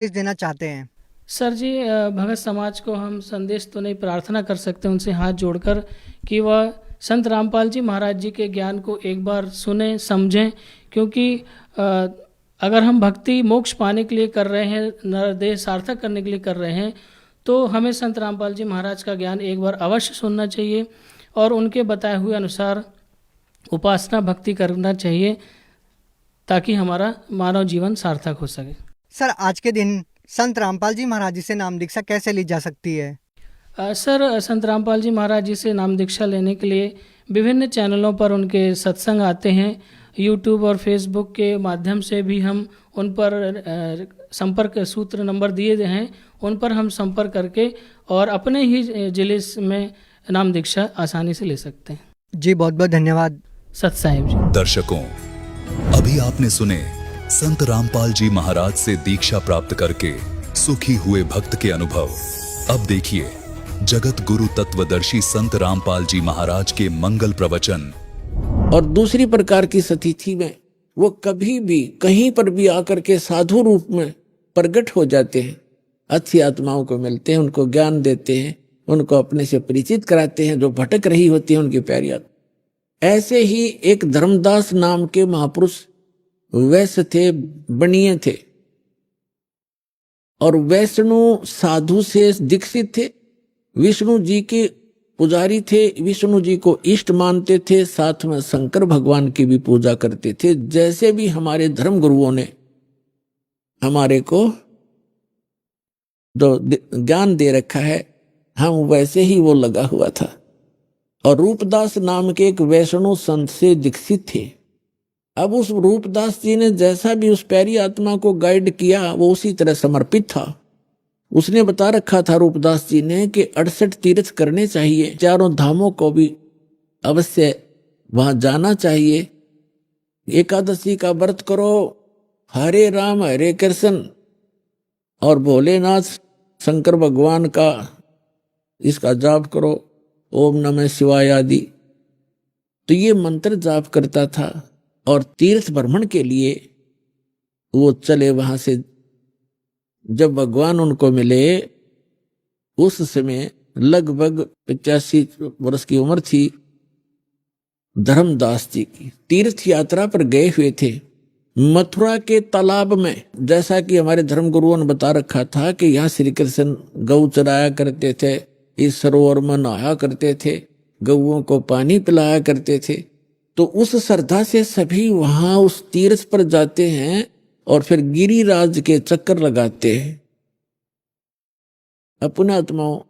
संदेश देना चाहते हैं? सर जी, भगत समाज को हम संदेश तो नहीं, प्रार्थना कर सकते उनसे हाथ जोड़कर कि वह संत रामपाल जी महाराज जी के ज्ञान को एक बार सुने समझें। क्योंकि अगर हम भक्ति मोक्ष पाने के लिए कर रहे हैं, नरदेह सार्थक करने के लिए कर रहे हैं, तो हमें संत रामपाल जी महाराज का ज्ञान एक बार अवश्य सुनना चाहिए और उनके बताए हुए अनुसार उपासना भक्ति करना चाहिए, ताकि हमारा मानव जीवन सार्थक हो सके। सर, आज के दिन संत रामपाल जी महाराज जी से नाम दीक्षा कैसे ली जा सकती है? सर, संत रामपाल जी महाराज जी से नाम दीक्षा लेने के लिए विभिन्न चैनलों पर उनके सत्संग आते हैं। यूट्यूब और फेसबुक के माध्यम से भी हम उन पर संपर्क सूत्र नंबर दिए गए हैं, उन पर हम संपर्क करके और अपने ही जिले में नाम दीक्षा आसानी से ले सकते हैं। जी, बहुत बहुत धन्यवाद। सत साहिब जी। दर्शकों, अभी आपने सुने संत रामपाल जी महाराज से दीक्षा प्राप्त करके सुखी हुए भक्त के अनुभव। अब देखिए जगत गुरु तत्वदर्शी संत रामपाल जी महाराज के मंगल प्रवचन। और दूसरी प्रकार की सतिथि में वो कभी भी कहीं पर भी आकर के साधु रूप में प्रकट हो जाते हैं, अच्छी आत्माओं को मिलते हैं, उनको ज्ञान देते हैं, उनको अपने से परिचित कराते हैं, जो भटक रही होती है उनकी प्यारी आत्मा। ऐसे ही एक धर्मदास नाम के महापुरुष वैश्य थे, बनिए थे और वैष्णु साधु से दीक्षित थे, विष्णु जी के पुजारी थे, विष्णु जी को इष्ट मानते थे, साथ में शंकर भगवान की भी पूजा करते थे। जैसे भी हमारे धर्म गुरुओं ने हमारे को जो ज्ञान दे रखा है, हम वैसे ही वो लगा हुआ था। और रूपदास नाम के एक वैष्णव संत से दीक्षित थे। अब उस रूपदास जी ने जैसा भी उस प्यारी आत्मा को गाइड किया, वो उसी तरह समर्पित था। उसने बता रखा था रूपदास जी ने कि 68 तीर्थ करने चाहिए, चारों धामों को भी अवश्य वहां जाना चाहिए, एकादशी का व्रत करो, हरे राम हरे कृष्ण और भोलेनाथ शंकर भगवान का इसका जाप करो, ओम नमः शिवाय आदि। तो ये मंत्र जाप करता था और तीर्थ भ्रमण के लिए वो चले वहां से। जब भगवान उनको मिले उस समय लगभग 85 वर्ष की उम्र थी धर्मदास जी की। तीर्थ यात्रा पर गए हुए थे मथुरा के तालाब में। जैसा कि हमारे धर्म गुरुओं ने बता रखा था कि यहाँ श्री कृष्ण गौ चराया करते थे, इस सरोवर में नहाया करते थे, गौओं को पानी पिलाया करते थे। तो उस श्रद्धा से सभी वहां उस तीर्थ पर जाते हैं और फिर गिरिराज के चक्कर लगाते हैं। अपने आत्माओं,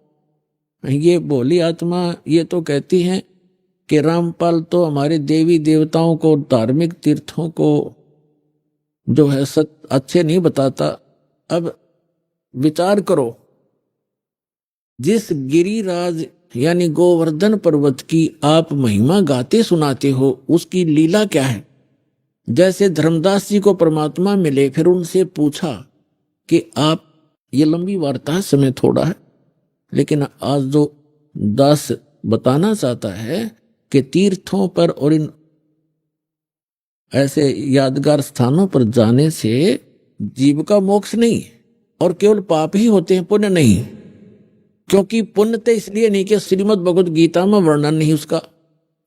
ये भोली आत्मा ये तो कहती हैं कि रामपाल तो हमारे देवी देवताओं को, धार्मिक तीर्थों को जो है अच्छे नहीं बताता। अब विचार करो, जिस गिरिराज यानी गोवर्धन पर्वत की आप महिमा गाते सुनाते हो, उसकी लीला क्या है। जैसे धर्मदास जी को परमात्मा मिले, फिर उनसे पूछा कि आप, ये लंबी वार्ता है, समय थोड़ा है, लेकिन आज जो दास बताना चाहता है कि तीर्थों पर और इन ऐसे यादगार स्थानों पर जाने से जीव का मोक्ष नहीं और केवल पाप ही होते हैं, पुण्य नहीं। क्योंकि पुण्य तो इसलिए नहीं कि श्रीमद् भगवद गीता में वर्णन नहीं उसका,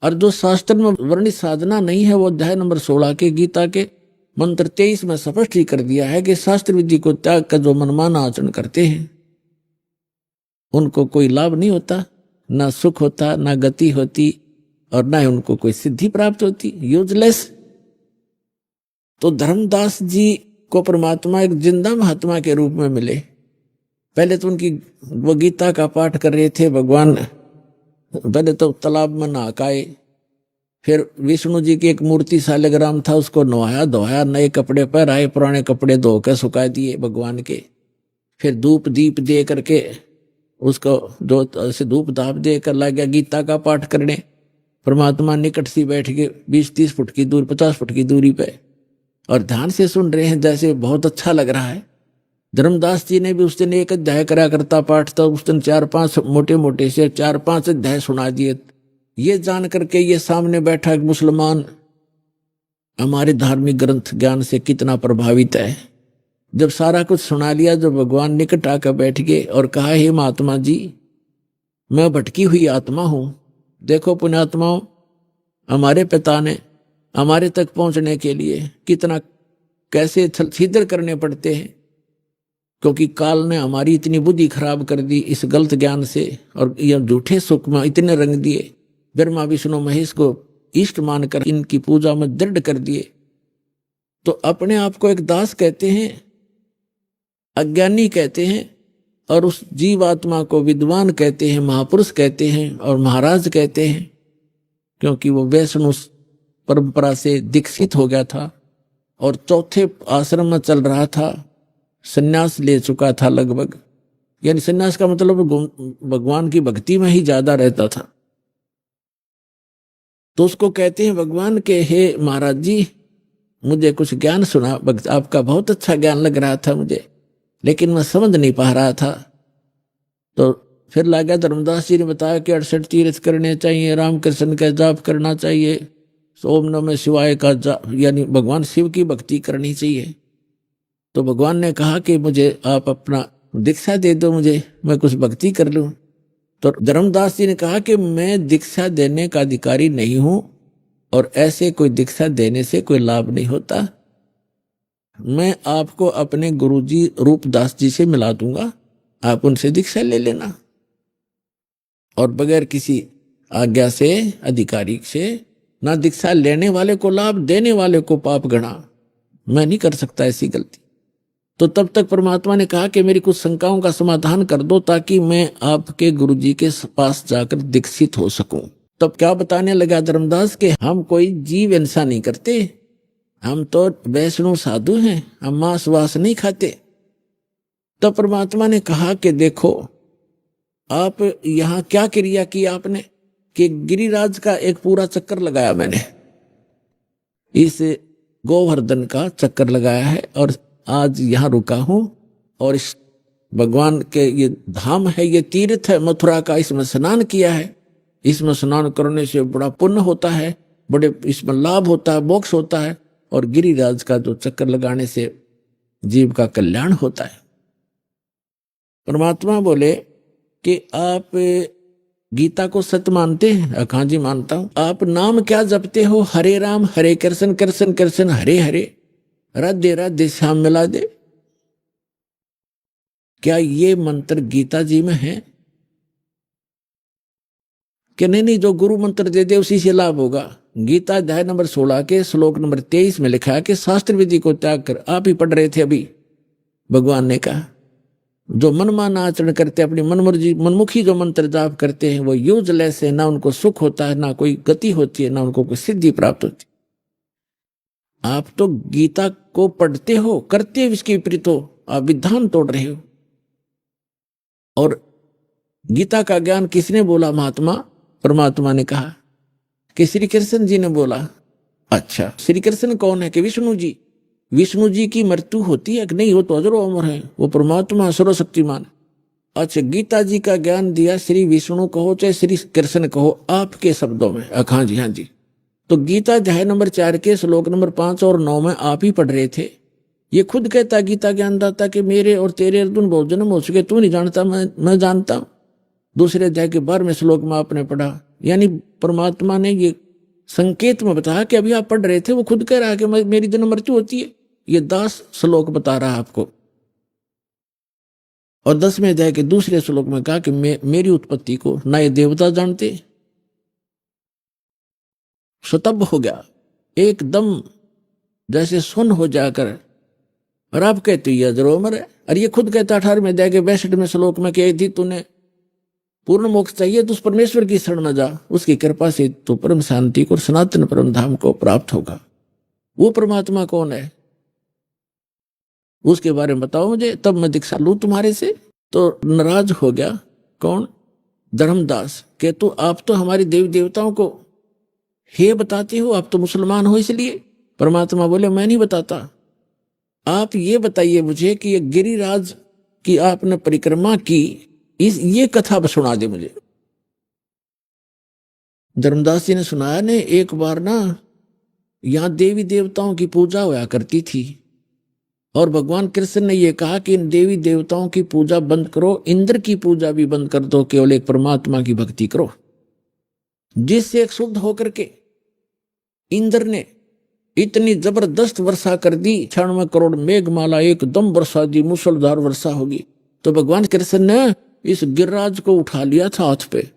और जो शास्त्र में वर्णित साधना नहीं है, वो अध्याय नंबर 16 के गीता के मंत्र 23 में स्पष्ट ही कर दिया है कि शास्त्र विधि को त्याग कर जो मनमाना आचरण करते हैं उनको कोई लाभ नहीं होता, ना सुख होता, ना गति होती और ना ही उनको कोई सिद्धि प्राप्त होती, यूजलेस। तो धर्मदास जी को परमात्मा एक जिंदा महात्मा के रूप में मिले। पहले तो उनकी वो गीता का पाठ कर रहे थे भगवान, पहले तो तालाब में नहाए, फिर विष्णु जी की एक मूर्ति शालिग्राम था, उसको नहाया धोया, नए कपड़े पहनाए, पुराने कपड़े धोकर सुखा दिए भगवान के। फिर धूप दीप दे करके उसको जो ऐसे धूप धाप दे कर ला गया गीता का पाठ करने। परमात्मा निकट से बैठ के 20-30 फुट की दूर, 50 फुट की दूरी पे, और ध्यान से सुन रहे हैं, जैसे बहुत अच्छा लग रहा है। धर्मदास जी ने भी उस दिन एक अध्याय करा करता पाठ, तो उस दिन 4-5 मोटे मोटे से 4-5 अध्याय सुना दिए। ये जान करके ये सामने बैठा एक मुसलमान हमारे धार्मिक ग्रंथ ज्ञान से कितना प्रभावित है, जब सारा कुछ सुना लिया, जब भगवान निकट आकर बैठ गए और कहा, हे महात्मा जी, मैं भटकी हुई आत्मा हूं। देखो पुण्यात्माओं, हमारे पिता ने हमारे तक पहुंचने के लिए कितना कैसे छिद्र करने पड़ते हैं, क्योंकि काल ने हमारी इतनी बुद्धि खराब कर दी इस गलत ज्ञान से, और यह झूठे सुख में इतने रंग दिए, ब्रह्मा विष्णु महेश को इष्ट मानकर इनकी पूजा में दृढ़ कर दिए। तो अपने आप को एक दास कहते हैं, अज्ञानी कहते हैं, और उस जीवात्मा को विद्वान कहते हैं, महापुरुष कहते हैं और महाराज कहते हैं, क्योंकि वो वैष्णव परंपरा से दीक्षित हो गया था और चौथे आश्रम में चल रहा था, सन्यास ले चुका था लगभग, यानी सन्यास का मतलब भगवान की भक्ति में ही ज्यादा रहता था। तो उसको कहते हैं भगवान के, हे महाराज जी, मुझे कुछ ज्ञान सुना, आपका बहुत अच्छा ज्ञान लग रहा था मुझे, लेकिन मैं समझ नहीं पा रहा था। तो फिर लगा धर्मदास जी ने बताया कि 68 तीर्थ करने चाहिए, रामकृष्ण का जाप करना चाहिए, ओम नमः शिवाय का जाप, यानी भगवान शिव की भक्ति करनी चाहिए। तो भगवान ने कहा कि मुझे आप अपना दीक्षा दे दो, मुझे, मैं कुछ भक्ति कर लूं। तो धर्मदास जी ने कहा कि मैं दीक्षा देने का अधिकारी नहीं हूं, और ऐसे कोई दीक्षा देने से कोई लाभ नहीं होता। मैं आपको अपने गुरुजी रूपदास जी से मिला दूंगा, आप उनसे दीक्षा ले लेना, और बगैर किसी आज्ञा से, अधिकारी से, ना दीक्षा लेने वाले को लाभ, देने वाले को पाप गणा, मैं नहीं कर सकता ऐसी गलती। तो तब तक परमात्मा ने कहा कि मेरी कुछ शंकाओं का समाधान कर दो, ताकि मैं आपके गुरुजी के पास जाकर दीक्षित हो सकूं। तब क्या बताने लगा धर्मदास के, हम कोई जीव हिंसा नहीं करते, हम तो वैष्णव साधु हैं, हम मांस वास नहीं खाते। तब परमात्मा ने कहा कि देखो, आप यहां क्या क्रिया की आपने, कि गिरिराज का एक पूरा चक्कर लगाया मैंने, इस गोवर्धन का चक्कर लगाया है, और आज यहां रुका हूं, और इस भगवान के ये धाम है, ये तीर्थ है मथुरा का, इसमें स्नान किया है। इसमें स्नान करने से बड़ा पुण्य होता है, बड़े इसमें लाभ होता है, मोक्ष होता है, और गिरिराज का जो चक्कर लगाने से जीव का कल्याण होता है। परमात्मा बोले कि आप गीता को सत्य मानते हैं? हाँ जी मानता हूं। आप नाम क्या जपते हो? हरे राम हरे कृष्ण कृष्ण कृष्ण हरे हरे, राधे राधे श्याम मिला दे। क्या ये मंत्र गीता जी में है? कि नहीं, जो गुरु मंत्र दे दे उसी से लाभ होगा। गीता अध्याय नंबर 16 के श्लोक नंबर 23 में लिखा है कि शास्त्र विधि को त्याग कर, आप ही पढ़ रहे थे अभी, भगवान ने कहा जो मनमान आचरण करते, अपनी मनमुखी जो मंत्र जाप करते हैं वो यूजलेस है, ना उनको सुख होता है, ना कोई गति होती है, ना उनको कोई सिद्धि प्राप्त होती। आप तो गीता को पढ़ते हो, करते हो इसके विपरीत हो, आप विधान तोड़ रहे हो। और गीता का ज्ञान किसने बोला? महात्मा परमात्मा ने कहा कि श्री कृष्ण जी ने बोला। अच्छा, श्री कृष्ण कौन है? कि विष्णु जी। विष्णु जी की मृत्यु होती है कि नहीं? वो तो अजरो अमर है, वो परमात्मा सर्वशक्तिमान। अच्छा, गीता जी का ज्ञान दिया श्री विष्णु कहो चाहे श्री कृष्ण कहो, आपके शब्दों में। हाँ जी, हाँ जी। तो गीता अध्याय नंबर 4 के श्लोक नंबर 5 और 9 में आप ही पढ़ रहे थे। ये खुद कहता गीता ज्ञानदाता कि मेरे और तेरे अर्जुन बहुत जन्म हो चुके, तू नहीं जानता, मैं जानता हूं। दूसरे अध्याय के 12वें श्लोक में आपने पढ़ा, यानी परमात्मा ने ये संकेत में बताया कि अभी आप पढ़ रहे थे, वो खुद कह रहा है कि मेरी जन्म मृत्यु होती है। ये 10 श्लोक बता रहा है आपको। और 10वें अध्याय के दूसरे श्लोक में कहा कि मेरी उत्पत्ति को ना ये देवता जानते। स्तब्ध हो गया एकदम, जैसे सुन हो जाकर। और आप कहते ये अजरो अमर है। और ये खुद कहता 18वें अध्याय के 62वें श्लोक में कि यदि तूने पूर्ण मोक्ष चाहिए तो उस परमेश्वर की शरण में जा, उसकी कृपा से तो परम शांति को, सनातन परम धाम को प्राप्त होगा। वो परमात्मा कौन है उसके बारे में बताओ मुझे, तब मैं दीक्षा लूं तुम्हारे से। तो नाराज हो गया कौन? धर्मदास। के तो आप तो हमारे देवी देवताओं को हे बताते हो, आप तो मुसलमान हो इसलिए। परमात्मा बोले मैं नहीं बताता, आप ये बताइए मुझे कि ये गिरिराज की आपने परिक्रमा की, ये कथा सुना दे मुझे। धर्मदास जी ने सुनाया ने, एक बार ना यहां देवी देवताओं की पूजा होया करती थी, और भगवान कृष्ण ने यह कहा कि इन देवी देवताओं की पूजा बंद करो, इंद्र की पूजा भी बंद कर दो, केवल एक परमात्मा की भक्ति करो। जिससे एक शुद्ध होकर के इंद्र ने इतनी जबरदस्त वर्षा कर दी, 96 करोड़ मेघमाला एकदम वर्षा दी, मूसलधार वर्षा होगी। तो भगवान कृष्ण ने इस गिरिराज को उठा लिया था हाथ पे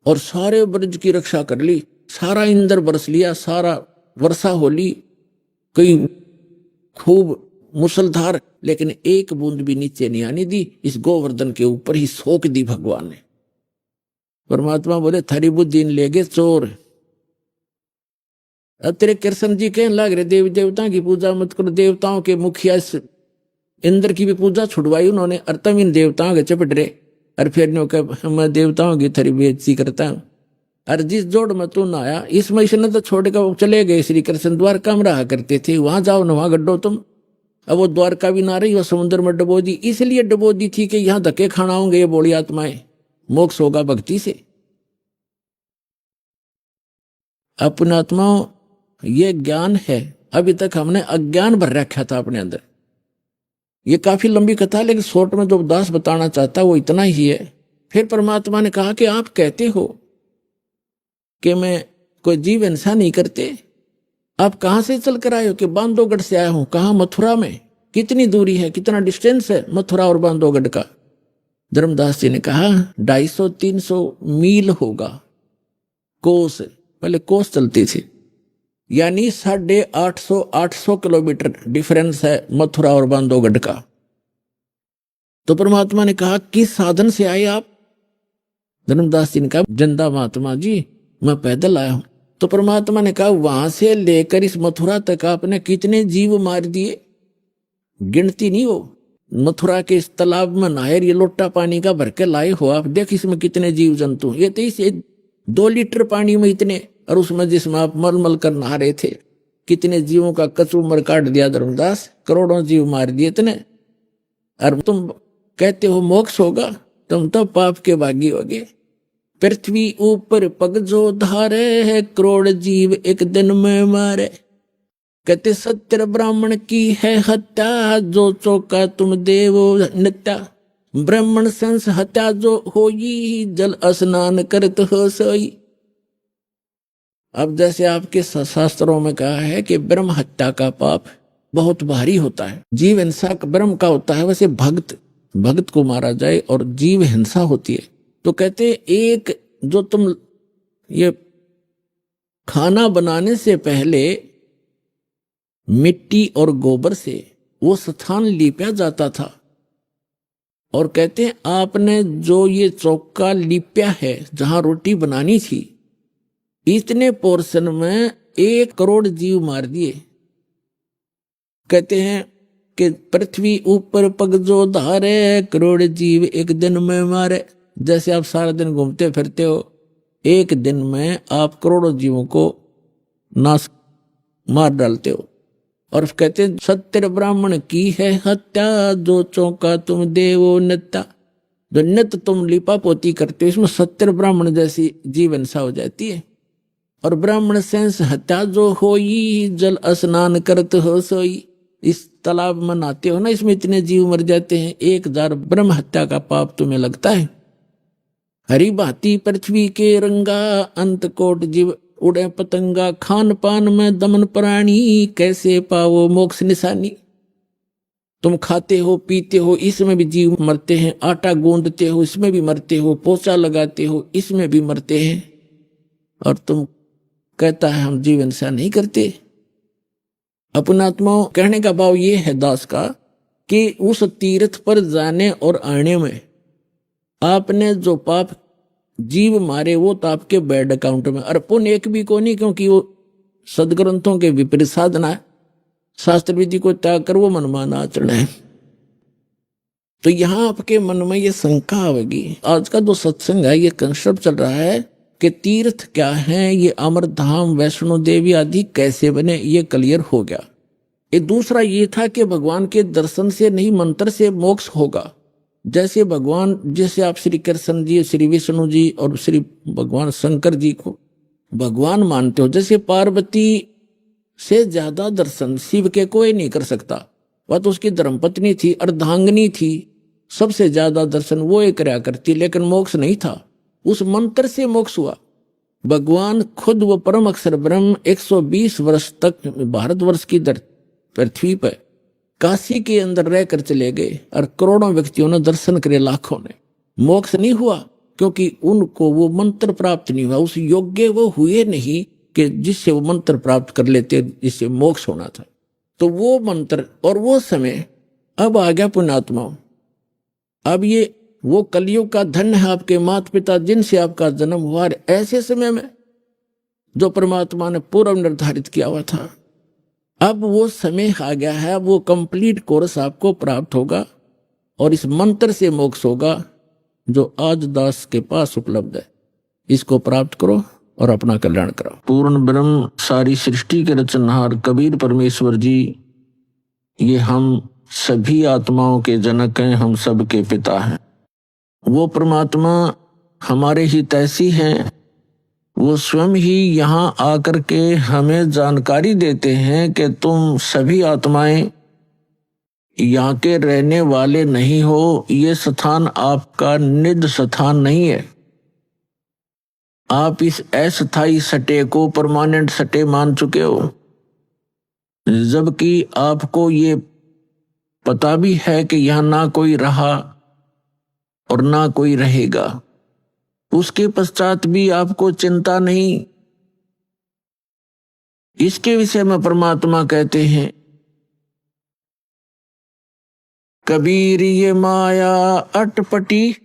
और सारे ब्रज की रक्षा कर ली, सारा इंद्र बरस लिया, सारा वर्षा हो ली, कई खूब मुसलधार, लेकिन एक बूंद भी नीचे नहीं आने दी। इस गोवर्धन के ऊपर ही सोख दी भगवान ने। परमात्मा बोले थारी बुद्धि ले गए चोर। अब तेरे कृष्ण जी कहने लग रहे देवी देवताओं की पूजा मत करो, देवताओं के मुखिया इंद्र की भी पूजा छुड़वाई उन्होंने, और तब इन देवताओं के चपट रहे। और फिर मैं देवताओं की थारी बेइज्जती करता हूं। और जिस जोड़ में तू ना आया, इस महीने ने तो छोड़कर चले गए। श्री कृष्ण द्वारका में रहा करते थे, वहां जाओ न वहां गड्ढो तुम। अब वो द्वारका भी ना रही, वो समुद्र में डबो दी, इसलिए डबो दी थी कि यहां धक्के खाना होंगे ये बोली आत्माएं, मोक्ष होगा भक्ति से। अपने आत्माओं ये ज्ञान है, अभी तक हमने अज्ञान भर रखा था अपने अंदर। ये काफी लंबी कथा, लेकिन शॉर्ट में जो दास बताना चाहता वो इतना ही है। फिर परमात्मा ने कहा कि आप कहते हो कि मैं कोई जीव हिंसा नहीं करते, आप कहां से चल कर आए हो? कि बांधवगढ़ से आया हूं। कहां? मथुरा में। कितनी दूरी है, कितना डिस्टेंस है मथुरा और बांधवगढ़ का? धर्मदास जी ने कहा 250-300 मील होगा। कोस, पहले कोस चलती थी, यानी 850 किलोमीटर डिफरेंस है मथुरा और बांधवगढ़ का। तो परमात्मा ने कहा किस साधन से आए आप? धर्मदास जी ने कहा जिंदा महात्मा जी मैं पैदल आया हूं। तो परमात्मा ने कहा वहां से लेकर इस मथुरा तक आपने कितने जीव मार दिए, गिनती नहीं हो। मथुरा के इस तालाब में नहायर ये लोटा पानी का भर के लाए हो आप, देख इसमें कितने जीव जंतु। ये तो इसे 2 लीटर पानी में इतने, और उसमें जिसमें आप मल कर नहा रहे थे, कितने जीवों का कचूमर काट दिया धर्मदास, करोड़ों जीव मार दिए इतने। और तुम कहते हो मोक्ष होगा, तुम तो पाप के भागी होगे। पृथ्वी ऊपर पग जो धारे है, करोड़ जीव एक दिन में मारे। कहते सत्य ब्राह्मण की है हत्या, जो चौका तुम देवो नित्या। ब्राह्मण संस हत्या जो होई, जल स्नान करत हो सोई। अब जैसे आपके शास्त्रों में कहा है कि ब्रह्म हत्या का पाप बहुत भारी होता है, जीव हिंसा ब्रह्म का होता है, वैसे भक्त को मारा जाए और जीव हिंसा होती है। तो कहते एक जो तुम ये खाना बनाने से पहले मिट्टी और गोबर से वो स्थान लीपा जाता था, और कहते हैं आपने जो ये चौका लीपा है जहां रोटी बनानी थी, इतने पोर्शन में 1 करोड़ जीव मार दिए। कहते हैं कि पृथ्वी ऊपर पग जो धारे, करोड़ जीव एक दिन में मारे। जैसे आप सारा दिन घूमते फिरते हो, एक दिन में आप करोड़ों जीवों को नाश मार डालते हो। और कहते हैं सत्य ब्राह्मण की है हत्या, जो चौका तुम देवो नित्या। जो नित्य तुम लिपा पोती करते हो, इसमें सत्य ब्राह्मण जैसी जीव हिंसा हो जाती है। और ब्राह्मण सेंस हत्या जो होई, जल स्नान करत हो सोई। इस तालाब में नहाते हो ना, इसमें इतने जीव मर जाते हैं, 1000 ब्रह्म हत्या का पाप तुम्हें लगता है। हरी भांति पृथ्वी के रंगा, अंत कोट जीव उड़े पतंगा। खान पान में दमन प्राणी, कैसे पाओ मोक्ष निशानी। तुम खाते हो पीते हो, इसमें भी जीव मरते हैं। आटा गूंदते हो, इसमें भी मरते हो। पोछा लगाते हो, इसमें भी मरते हैं। और तुम कहता है हम जीव हिंसा नहीं करते। अपना आत्माओं कहने का भाव ये है दास का कि उस तीर्थ पर जाने और आने में आपने जो पाप जीव मारे वो तो आपके बैड अकाउंट में, और पुण्य एक भी को नहीं, क्योंकि वो सदग्रंथों के विपरीत साधना है। शास्त्र विधि को त्याग कर वो मनमाना आचरण है। तो यहां आपके मन में ये शंका आवेगी। आज का जो सत्संग है ये कंसेप्ट चल रहा है कि तीर्थ क्या है, ये अमरधाम वैष्णो देवी आदि कैसे बने, ये क्लियर हो गया। ये दूसरा ये था कि भगवान के दर्शन से नहीं मंत्र से मोक्ष होगा। जैसे जैसे आप श्री कृष्ण जी, श्री विष्णु जी और श्री भगवान शंकर जी को भगवान मानते हो, जैसे पार्वती से ज्यादा दर्शन शिव के कोई नहीं कर सकता। वह तो उसकी धर्मपत्नी थी, अर्धांगिनी थी, सबसे ज्यादा दर्शन वो एक करया करती, लेकिन मोक्ष नहीं था। उस मंत्र से मोक्ष हुआ। भगवान खुद वो परम अक्षर ब्रह्म 120 वर्ष तक भारतवर्ष की पृथ्वी पर काशी के अंदर रहकर चले गए और करोड़ों व्यक्तियों ने दर्शन करे, लाखों ने। मोक्ष नहीं हुआ क्योंकि उनको वो मंत्र प्राप्त नहीं हुआ, उस योग्य वो हुए नहीं कि जिससे वो मंत्र प्राप्त कर लेते, जिससे मोक्ष होना था। तो वो मंत्र और वो समय अब आ गया पुण्यात्माओं। अब ये वो कलयुग का धन है आपके माता पिता जिनसे आपका जन्म हुआ, ऐसे समय में जो परमात्मा ने पूर्व निर्धारित किया हुआ था। अब वो समय आ गया है, वो कंप्लीट कोर्स आपको प्राप्त होगा और इस मंत्र से मोक्ष होगा जो आज दास के पास उपलब्ध है। इसको प्राप्त करो और अपना कल्याण करो। पूर्ण ब्रह्म सारी सृष्टि के रचनहार कबीर परमेश्वर जी, ये हम सभी आत्माओं के जनक हैं, हम सब के पिता हैं। वो परमात्मा हमारे हितैषी हैं, वो स्वयं ही यहाँ आकर के हमें जानकारी देते हैं कि तुम सभी आत्माएं यहाँ के रहने वाले नहीं हो, ये स्थान आपका निज स्थान नहीं है। आप इस अस्थायी सटे को परमानेंट सटे मान चुके हो, जबकि आपको ये पता भी है कि यहाँ ना कोई रहा और ना कोई रहेगा। उसके पश्चात भी आपको चिंता नहीं। इसके विषय में परमात्मा कहते हैं, कबीर ये माया अटपटी,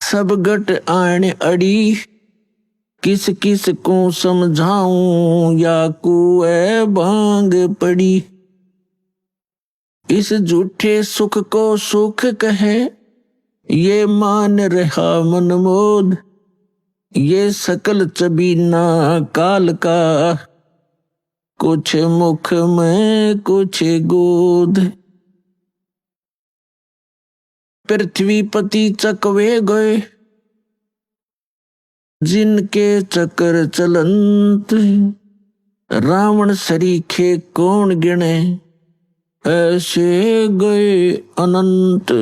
सब गट आण अड़ी, किस किस को समझाऊं या कुए भांग पड़ी। इस झूठे सुख को सुख कहे, ये मान रहा मन मोद, ये सकल चबीना काल का, कुछ मुख में कुछ गोद। पृथ्वीपति चकवे गए, जिनके चक्र चलंत, रावण सरीखे कौन गिने, ऐसे गए अनंत।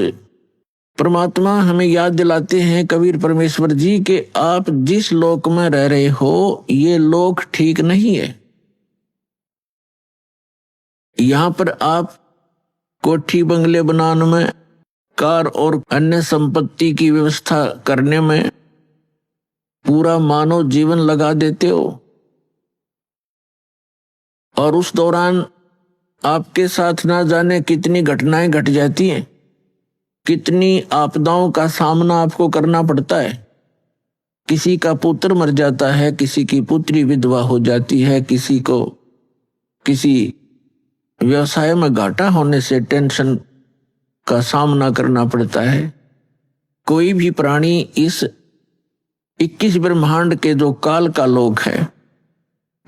परमात्मा हमें याद दिलाते हैं कबीर परमेश्वर जी के आप जिस लोक में रह रहे हो, ये लोक ठीक नहीं है। यहां पर आप कोठी बंगले बनाने में, कार और अन्य संपत्ति की व्यवस्था करने में पूरा मानव जीवन लगा देते हो, और उस दौरान आपके साथ ना जाने कितनी घटनाएं घट जाती हैं, कितनी आपदाओं का सामना आपको करना पड़ता है। किसी का पुत्र मर जाता है, किसी की पुत्री विधवा हो जाती है, किसी को किसी व्यवसाय में घाटा होने से टेंशन का सामना करना पड़ता है। कोई भी प्राणी इस 21 ब्रह्मांड के जो काल का लोक है,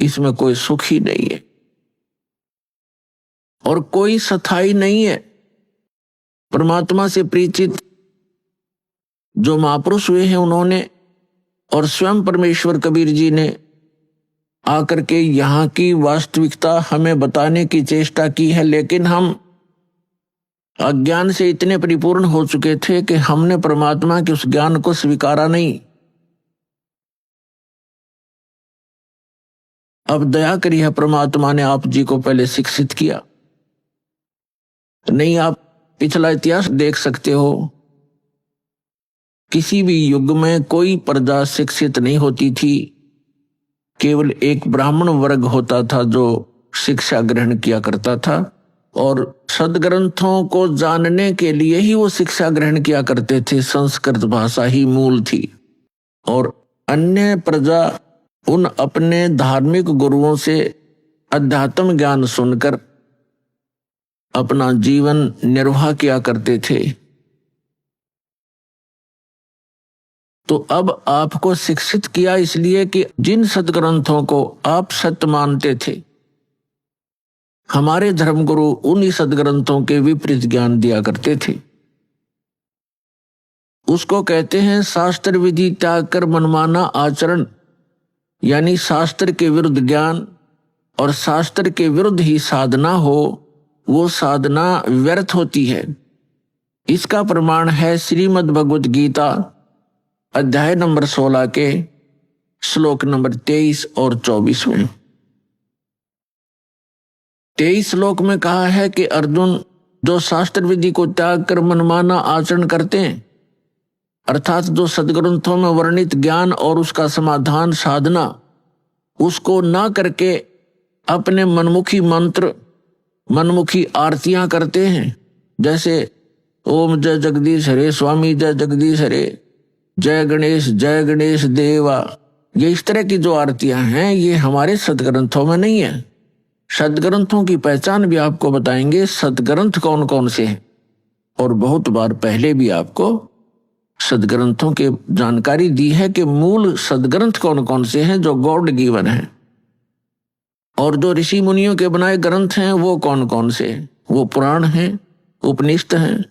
इसमें कोई सुख ही नहीं है और कोई स्थायी नहीं है। परमात्मा से परिचित जो महापुरुष हुए हैं उन्होंने, और स्वयं परमेश्वर कबीर जी ने आकर के यहाँ की वास्तविकता हमें बताने की चेष्टा की है, लेकिन हम अज्ञान से इतने परिपूर्ण हो चुके थे कि हमने परमात्मा के उस ज्ञान को स्वीकारा नहीं। अब दया करी है परमात्मा ने, आप जी को पहले शिक्षित किया। नहीं, आप पिछला इतिहास देख सकते हो, किसी भी युग में कोई प्रजा शिक्षित नहीं होती थी, केवल एक ब्राह्मण वर्ग होता था जो शिक्षा ग्रहण किया करता था, और सदग्रंथों को जानने के लिए ही वो शिक्षा ग्रहण किया करते थे। संस्कृत भाषा ही मूल थी, और अन्य प्रजा उन अपने धार्मिक गुरुओं से अध्यात्म ज्ञान सुनकर अपना जीवन निर्वाह किया करते थे। तो अब आपको शिक्षित किया इसलिए कि जिन सदग्रंथों को आप सत्य मानते थे, हमारे धर्मगुरु उन्हीं सदग्रंथों के विपरीत ज्ञान दिया करते थे। उसको कहते हैं शास्त्र विधि त्याग कर मनमाना आचरण, यानी शास्त्र के विरुद्ध ज्ञान और शास्त्र के विरुद्ध ही साधना हो वो साधना व्यर्थ होती है। इसका प्रमाण है श्रीमद् भगवत गीता अध्याय नंबर 16 के श्लोक नंबर 23 और 24 में। 23 श्लोक में कहा है कि अर्जुन, जो शास्त्र विधि को त्याग कर मनमाना आचरण करते हैं, अर्थात जो सदग्रंथों में वर्णित ज्ञान और उसका समाधान साधना उसको ना करके अपने मनमुखी मंत्र, मनमुखी आरतियां करते हैं, जैसे ओम जय जगदीश हरे, स्वामी जय जगदीश हरे, जय गणेश देवा, ये इस तरह की जो आरतियां हैं ये हमारे सदग्रंथों में नहीं है। सदग्रंथों की पहचान भी आपको बताएंगे, सदग्रंथ कौन कौन से हैं, और बहुत बार पहले भी आपको सदग्रंथों के जानकारी दी है कि मूल सदग्रंथ कौन कौन से हैं जो गॉड गिवन हैं, और जो ऋषि मुनियों के बनाए ग्रंथ हैं वो कौन कौन से हैं। वो पुराण हैं, उपनिषद हैं,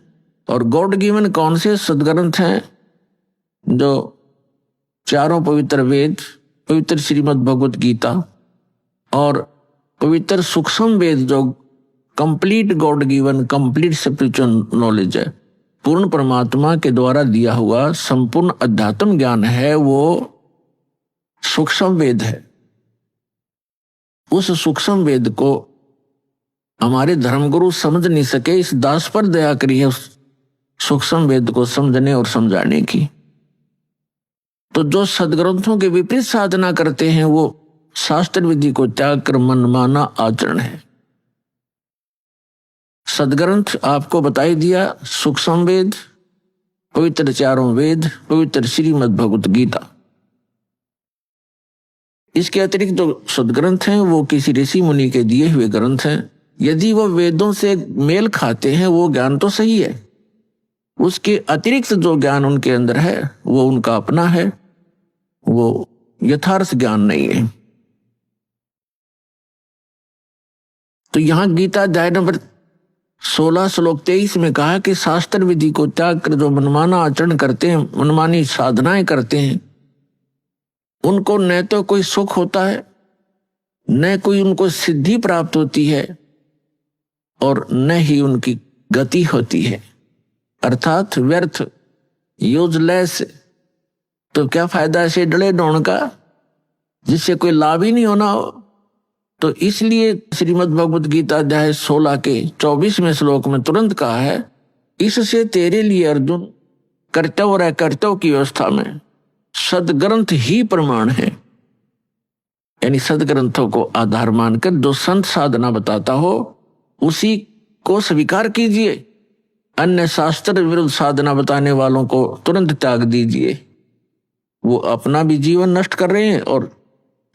और गॉड गिवन कौन से सदग्रंथ हैं, जो चारों पवित्र वेद, पवित्र श्रीमद् भगवत गीता और पवित्र सूक्ष्म वेद, जो complete God given complete spiritual knowledge है, पूर्ण परमात्मा के द्वारा दिया हुआ संपूर्ण अध्यात्म ज्ञान है, वो सूक्ष्म वेद है। उस सूक्ष्म वेद को हमारे धर्मगुरु समझ नहीं सके, इस दास पर दया करी है उस सूक्ष्म वेद को समझने और समझाने की। तो जो सदग्रंथों के विपरीत साधना करते हैं वो शास्त्र विधि को त्याग कर मनमाना आचरण है। सदग्रंथ आपको बताई दिया, सूक्ष्म वेद, पवित्र चारों वेद, पवित्र श्रीमद् भगवत गीता। इसके अतिरिक्त जो सदग्रंथ हैं वो किसी ऋषि मुनि के दिए हुए ग्रंथ हैं। यदि वो वेदों से मेल खाते हैं वो ज्ञान तो सही है, उसके अतिरिक्त जो ज्ञान उनके अंदर है वो उनका अपना है, वो यथार्थ ज्ञान नहीं है। तो यहां गीता अध्याय नंबर 16 श्लोक 23 में कहा कि शास्त्र विधि को त्याग कर जो मनमाना आचरण करते हैं, मनमानी साधनाएं करते हैं, उनको न तो कोई सुख होता है, न कोई उनको सिद्धि प्राप्त होती है, और न ही उनकी गति होती है, अर्थात व्यर्थ, यूजलेस। तो क्या फायदा ऐसे डले डोण का जिससे कोई लाभ ही नहीं होना हो। तो इसलिए श्रीमद् भगवत गीता अध्याय 16 के 24वें श्लोक में तुरंत कहा है, इससे तेरे लिए अर्जुन कर्तव्य और अकर्तव्य की व्यवस्था में सदग्रंथ ही प्रमाण है। यानी सदग्रंथों को आधार मानकर जो संत साधना बताता हो उसी को स्वीकार कीजिए, अन्य शास्त्र विरुद्ध साधना बताने वालों को तुरंत त्याग दीजिए। वो अपना भी जीवन नष्ट कर रहे हैं और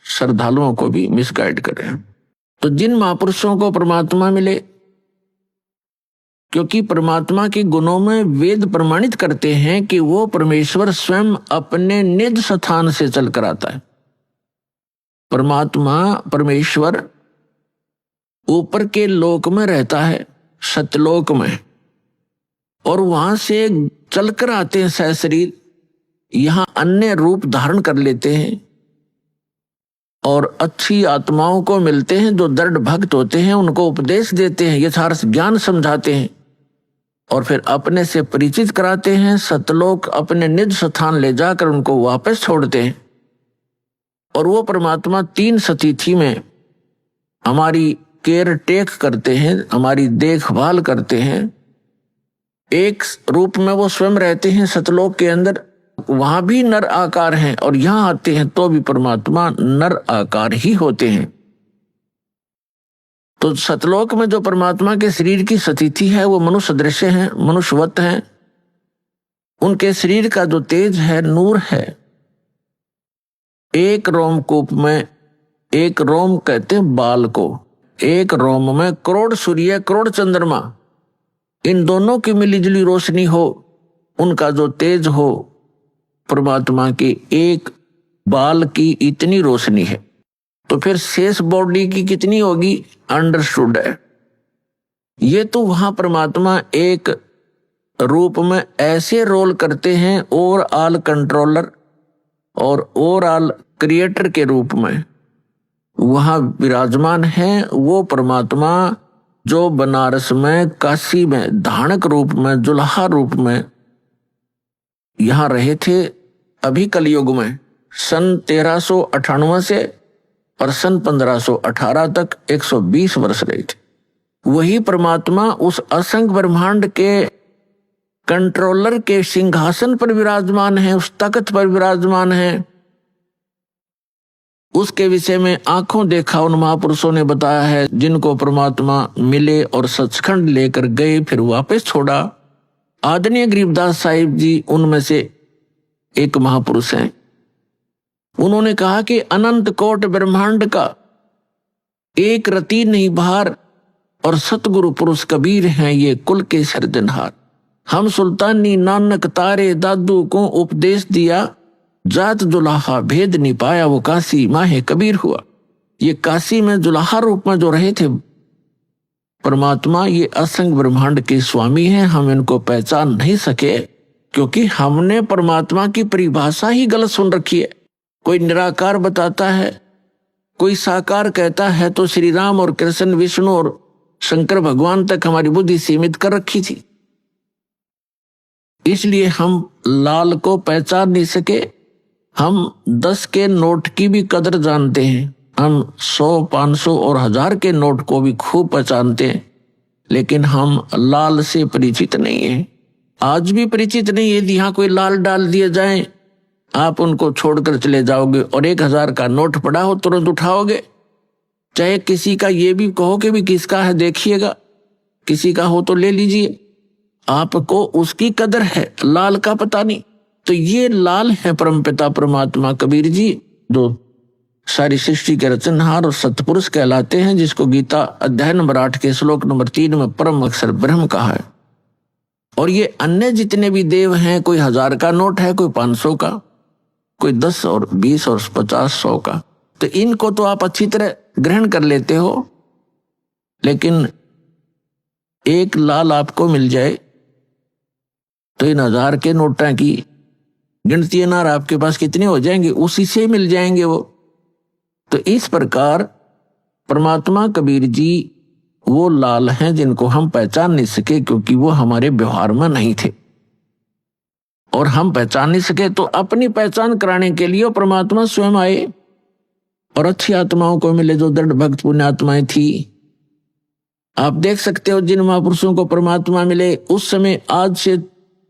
श्रद्धालुओं को भी मिसगाइड कर रहे हैं। तो जिन महापुरुषों को परमात्मा मिले, क्योंकि परमात्मा के गुणों में वेद प्रमाणित करते हैं कि वो परमेश्वर स्वयं अपने निज स्थान से चलकर आता है। परमात्मा, परमेश्वर ऊपर के लोक में रहता है, सत्यलोक में, और वहां से चलकर आते हैं सहशरीर, यहां अन्य रूप धारण कर लेते हैं और अच्छी आत्माओं को मिलते हैं जो दृढ़ भक्त होते हैं, उनको उपदेश देते हैं, यथार्थ ज्ञान समझाते हैं और फिर अपने से परिचित कराते हैं। सतलोक अपने निज स्थान ले जाकर उनको वापस छोड़ते हैं और वो परमात्मा 3 सतिथि में हमारी केयर टेक करते हैं, हमारी देखभाल करते हैं। एक रूप में वो स्वयं रहते हैं सतलोक के अंदर, वहां भी नर आकार हैं, और यहां आते हैं तो भी परमात्मा नर आकार ही होते हैं। तो सतलोक में जो परमात्मा के शरीर की स्थिति है वो मनुष्य दृश्य है, मनुष्यवत है। उनके शरीर का जो तेज है नूर है। एक रोमकूप में, एक रोम कहते हैं बाल को, एक रोम में करोड़ सूर्य करोड़ चंद्रमा, इन दोनों की मिलीजुली रोशनी हो, उनका जो तेज हो, परमात्मा की एक बाल की इतनी रोशनी है, तो फिर शेष बॉडी की कितनी होगी, अंडरस्टूड है। ये तो वहां परमात्मा एक रूप में ऐसे रोल करते हैं ओवरऑल कंट्रोलर और ओवरऑल क्रिएटर के रूप में वहां विराजमान है। वो परमात्मा जो बनारस में, काशी में धानक रूप में, जुल्हा रूप में यहां रहे थे, अभी कलयुग में सन 1398 से और सन 1518 तक 120 वर्ष रहे थे। वही परमात्मा उस असंख्य ब्रह्मांड के कंट्रोलर के सिंहासन पर विराजमान है, उस तख्त पर विराजमान है। उसके विषय में आंखों देखा उन महापुरुषों ने बताया है, जिनको परमात्मा मिले और सचखंड लेकर गए, फिर वापस छोड़ा। आदरणीय गरीबदास साहिब जी उनमें से एक महापुरुष हैं। उन्होंने कहा कि अनंत कोट ब्रह्मांड का एक रति नहीं भार, और सतगुरु पुरुष कबीर हैं ये कुल के सर्जनहार। हम सुल्तानी नानक तारे दादू को उपदेश दिया, जात जुलाहा भेद नहीं पाया, वो काशी माहे कबीर हुआ। ये काशी में जुलाहा रूप में जो रहे थे परमात्मा, ये असंख्य ब्रह्मांड के स्वामी हैं। हम इनको पहचान नहीं सके क्योंकि हमने परमात्मा की परिभाषा ही गलत सुन रखी है। कोई निराकार बताता है, कोई साकार कहता है, तो श्री राम और कृष्ण, विष्णु और शंकर भगवान तक हमारी बुद्धि सीमित कर रखी थी। इसलिए हम लाल को पहचान नहीं सके। हम 10 के नोट की भी कदर जानते हैं, हम 100, 500 और 1000 के नोट को भी खूब पहचानते हैं, लेकिन हम लाल से परिचित नहीं हैं। आज भी परिचित नहीं है। यहाँ कोई लाल डाल दिए जाए, आप उनको छोड़कर चले जाओगे, और 1000 का नोट पड़ा हो तुरंत उठाओगे। चाहे किसी का ये भी कहो कि भी किसका है देखिएगा, किसी का हो तो ले लीजिए, आपको उसकी कदर है, लाल का पता नहीं। तो ये लाल है परमपिता परमात्मा कबीर जी, जो सारी सृष्टि के रचनहार और सतपुरुष कहलाते हैं, जिसको गीता अध्याय नंबर 8 के श्लोक नंबर 3 में परम अक्षर ब्रह्म कहा है। और ये अन्य जितने भी देव हैं, कोई 1000 का नोट है, कोई 500 का, कोई 10 और 20 और 50, 100 का, तो इनको तो आप अच्छी तरह ग्रहण कर लेते हो। लेकिन एक लाल आपको मिल जाए तो इन 1000 के नोटा की गिनती नार आपके पास कितने हो जाएंगे, उसी से मिल जाएंगे वो। तो इस प्रकार परमात्मा कबीर जी वो लाल हैं जिनको हम पहचान नहीं सके, क्योंकि वो हमारे व्यवहार में नहीं थे। और हम पहचान नहीं सके तो अपनी पहचान कराने के लिए परमात्मा स्वयं आए और अच्छी आत्माओं को मिले, जो दृढ़ भक्त पुण्य आत्माएं थी। आप देख सकते हो जिन महापुरुषों को परमात्मा मिले उस समय, आज से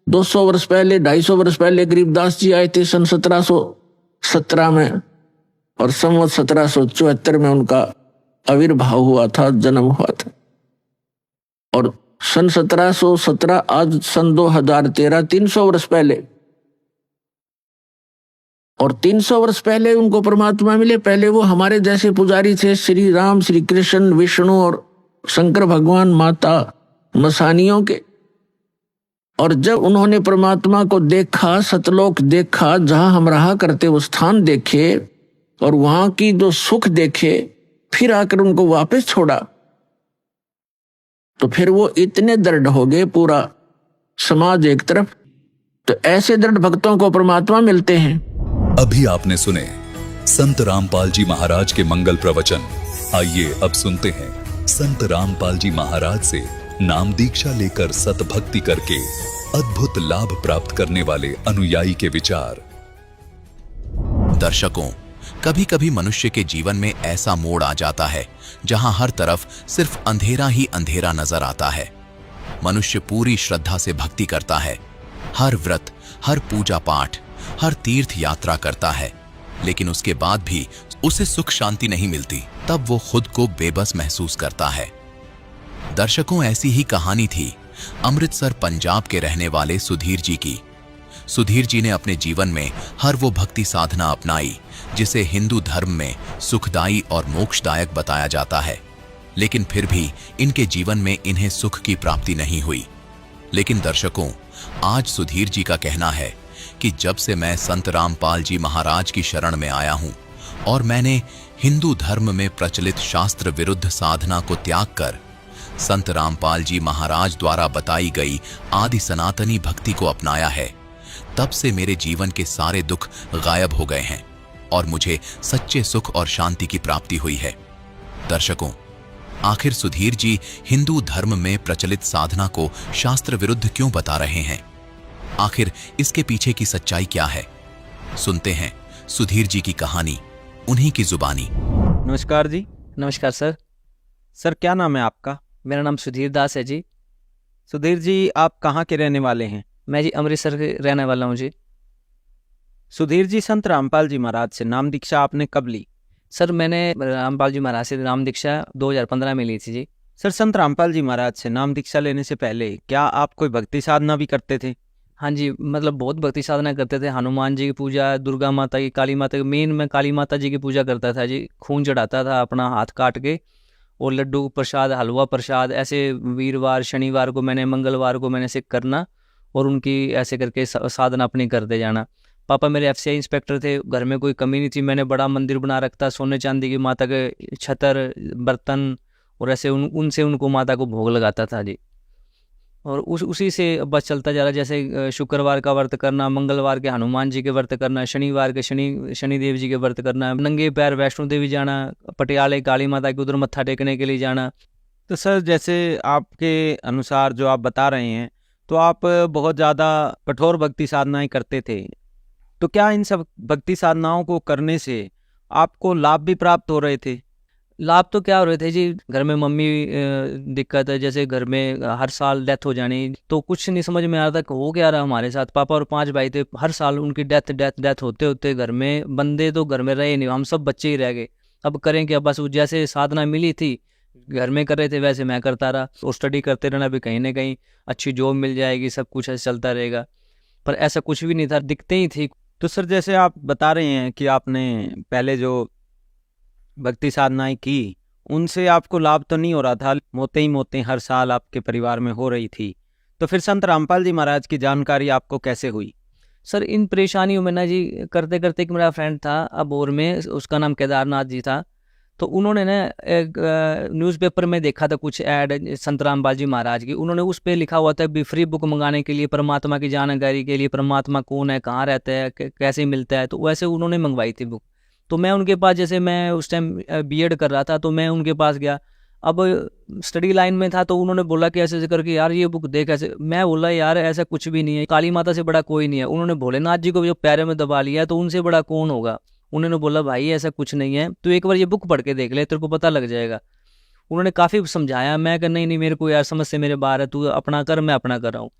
200 वर्ष पहले, 250 वर्ष पहले गरीबदास जी आए थे सन 1717 में, और संवत 1774 में उनका आविर्भाव हुआ था, जन्म हुआ था। और सन 1717 आज सन 2013, 300 वर्ष पहले, और 300 वर्ष पहले उनको परमात्मा मिले। पहले वो हमारे जैसे पुजारी थे, श्री राम, श्री कृष्ण, विष्णु और शंकर भगवान, माता मसानियों के। और जब उन्होंने परमात्मा को देखा, सतलोक देखा, जहां हम रहा करते वो स्थान देखे, और वहां की जो सुख देखे, फिर आकर उनको वापस छोड़ा, तो फिर वो इतने दृढ़ हो गए, पूरा समाज एक तरफ। तो ऐसे दृढ़ भक्तों को परमात्मा मिलते हैं। अभी आपने सुने संत रामपाल जी महाराज के मंगल प्रवचन। आइए अब सुनते हैं संत रामपाल जी महाराज से नाम दीक्षा लेकर सतभक्ति करके अद्भुत लाभ प्राप्त करने वाले अनुयायी के विचार। दर्शकों, कभी कभी मनुष्य के जीवन में ऐसा मोड़ आ जाता है जहां हर तरफ सिर्फ अंधेरा ही अंधेरा नजर आता है। मनुष्य पूरी श्रद्धा से भक्ति करता है, हर व्रत, हर पूजा पाठ, हर तीर्थ यात्रा करता है, लेकिन उसके बाद भी उसे सुख शांति नहीं मिलती। तब वो खुद को बेबस महसूस करता है। दर्शकों, ऐसी ही कहानी थी अमृतसर पंजाब के रहने वाले सुधीर जी की। सुधीर जी ने अपने जीवन में हर वो भक्ति साधना अपनाई जिसे हिंदू धर्म में सुखदायी और मोक्षदायक बताया जाता है, लेकिन फिर भी इनके जीवन में इन्हें सुख की प्राप्ति नहीं हुई। लेकिन दर्शकों, आज सुधीर जी का कहना है कि जब से मैं संत रामपाल जी महाराज की शरण में आया हूं और मैंने हिंदू धर्म में प्रचलित शास्त्र विरुद्ध साधना को त्याग कर संत रामपाल जी महाराज द्वारा बताई गई आदि सनातनी भक्ति को अपनाया है, तब से मेरे जीवन के सारे दुख गायब हो गए हैं और मुझे सच्चे सुख और शांति की प्राप्ति हुई है। दर्शकों, आखिर सुधीर जी हिंदू धर्म में प्रचलित साधना को शास्त्र विरुद्ध क्यों बता रहे हैं? आखिर इसके पीछे की सच्चाई क्या है? सुनते हैं सुधीर जी की कहानी, उन्हीं की जुबानी। नमस्कार जी। नमस्कार सर। सर क्या नाम है आपका? मेरा नाम सुधीर दास है जी। सुधीर जी आप कहाँ के रहने वाले हैं? मैं जी अमृतसर के रहने वाला हूँ जी। सुधीर जी, संत रामपाल जी महाराज से नाम दीक्षा आपने कब ली? सर मैंने रामपाल जी महाराज से नाम दीक्षा 2015 में ली थी जी। सर संत रामपाल जी महाराज से नाम दीक्षा लेने से पहले क्या आप कोई भक्ति साधना भी करते थे? हाँ जी, मतलब बहुत भक्ति साधना करते थे। हनुमान जी की पूजा, दुर्गा माता की, काली माता की। मेन मैं काली माता जी की पूजा करता था जी। खून चढ़ाता था अपना हाथ काट के, और लड्डू प्रसाद, हलवा प्रसाद, ऐसे वीरवार शनिवार को मैंने, मंगलवार को मैंने ऐसे करना और उनकी ऐसे करके साधना अपनी करते जाना। पापा मेरे एफसीआई इंस्पेक्टर थे, घर में कोई कमी नहीं थी। मैंने बड़ा मंदिर बना रखा, सोने चांदी की माता के छतर, बर्तन, और ऐसे उनसे उनको माता को भोग लगाता था जी। और उसी से बस चलता जा रहा। जैसे शुक्रवार का व्रत करना, मंगलवार के हनुमान जी के व्रत करना, शनिवार के शनिदेव जी के व्रत करना, नंगे पैर वैष्णो देवी जाना, पटियाले काली माता के उधर मत्था टेकने के लिए जाना। तो सर जैसे आपके अनुसार जो आप बता रहे हैं, तो आप बहुत ज़्यादा कठोर भक्ति साधनाएं करते थे। तो क्या इन सब भक्ति साधनाओं को करने से आपको लाभ भी प्राप्त हो रहे थे? लाभ तो क्या हो रहे थे जी, घर में मम्मी दिक्कत है, जैसे घर में हर साल डेथ हो जानी, तो कुछ नहीं समझ में आ रहा था कि हो क्या रहा हमारे साथ। पापा और 5 भाई थे, हर साल उनकी डेथ होते होते घर में बंदे तो घर में रहे नहीं, हम सब बच्चे ही रह गए। अब करें क्या? बस जैसे साधना मिली थी, घर में कर रहे थे, वैसे मैं करता रहा और स्टडी करते रहना। भी कहीं ना कहीं अच्छी जॉब मिल जाएगी, सब कुछ ऐसे चलता रहेगा, पर ऐसा कुछ भी नहीं था, दिक्कतें ही थी। तो सर जैसे आप बता रहे हैं कि आपने पहले जो भक्ति साधनाएं की, उनसे आपको लाभ तो नहीं हो रहा था, मौतें हर साल आपके परिवार में हो रही थी। तो फिर संत रामपाल जी महाराज की जानकारी आपको कैसे हुई? सर इन परेशानियों में ना जी, करते करते एक मेरा फ्रेंड था अबोर में, उसका नाम केदारनाथ जी था। तो उन्होंने ना एक न्यूज़पेपर में देखा था कुछ ऐड संत रामपाल जी महाराज की। उन्होंने उस पर लिखा हुआ था भी फ्री बुक मंगाने के लिए, परमात्मा की जानकारी के लिए, परमात्मा कौन है, कहाँ रहता है, कैसे मिलता है। तो वैसे उन्होंने मंगवाई थी बुक। तो मैं उनके पास, जैसे मैं उस टाइम बीएड कर रहा था, तो मैं उनके पास गया। अब स्टडी लाइन में था, तो उन्होंने बोला कि ऐसे ऐसे करके यार ये बुक देख। ऐसे मैं बोला यार ऐसा कुछ भी नहीं है, काली माता से बड़ा कोई नहीं है। उन्होंने भोलेनाथ जी को जो पैरों में दबा लिया, तो उनसे बड़ा कौन होगा। उन्होंने बोला भाई ऐसा कुछ नहीं है, तो एक बार ये बुक पढ़ के देख ले, तेरे को पता लग जाएगा। उन्होंने काफ़ी समझाया, मैं कहा नहीं मेरे को यार समझ से मेरे बाहर है, तू अपना कर, मैं अपना कर रहा हूँ।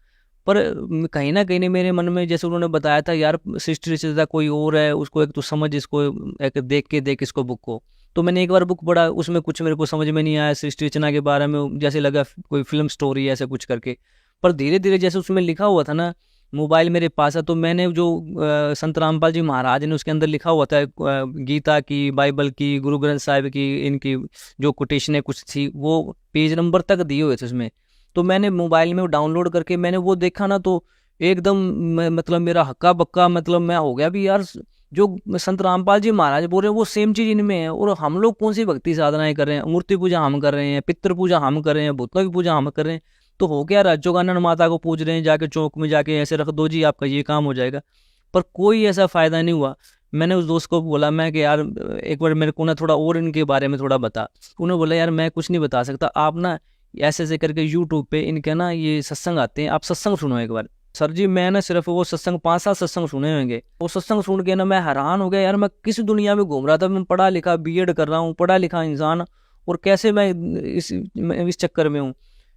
पर कहीं ना कहीं मेरे मन में, जैसे उन्होंने बताया था यार सृष्टि रचयिता कोई और है, उसको एक तो समझ, इसको एक देख इसको बुक को। तो मैंने एक बार बुक पढ़ा, उसमें कुछ मेरे को समझ में नहीं आया सृष्टि रचना के बारे में, जैसे लगा कोई फिल्म स्टोरी ऐसा कुछ करके। पर धीरे धीरे जैसे उसमें लिखा हुआ था ना, मोबाइल मेरे पास है, तो मैंने जो संत रामपाल जी महाराज ने उसके अंदर लिखा हुआ था गीता की, बाइबल की, गुरु ग्रंथ साहिब की, इनकी जो कोटेशनें कुछ थी, वो पेज नंबर तक दिए हुए थे उसमें। तो मैंने मोबाइल में वो डाउनलोड करके मैंने वो देखा ना, तो एकदम मतलब मेरा हक्का बक्का, मतलब मैं हो गया भी यार जो संत रामपाल जी महाराज बोल रहे हैं वो सेम चीज इनमें है। और हम लोग कौन सी भक्ति साधनाएं कर रहे हैं? मूर्ति पूजा हम कर रहे हैं, पितृ पूजा हम कर रहे हैं, भूतों की पूजा हम कर रहे हैं। तो हो गया राजोगानन माता को पूज रहे हैं, जाके चौक में जाके ऐसे रख दो जी, आपका ये काम हो जाएगा। पर कोई ऐसा फायदा नहीं हुआ। मैंने उस दोस्त को बोला, मैं कि यार एक बार मेरे को ना थोड़ा और इनके बारे में थोड़ा बता। उन्होंने बोला यार मैं कुछ नहीं बता सकता, आप ना ऐसे ऐसे करके यूट्यूब पे इनके ना ये सत्संग आते हैं, आप सत्संग सुनो एक बार। सर जी मैं ना सिर्फ वो सत्संग 5-7 सत्संग सुने होंगे। वो सत्संग सुन के ना मैं हैरान हो गया यार, मैं किस दुनिया में घूम रहा था। मैं पढ़ा लिखा बीएड कर रहा हूँ, पढ़ा लिखा इंसान, और कैसे मैं इस चक्कर में हूँ।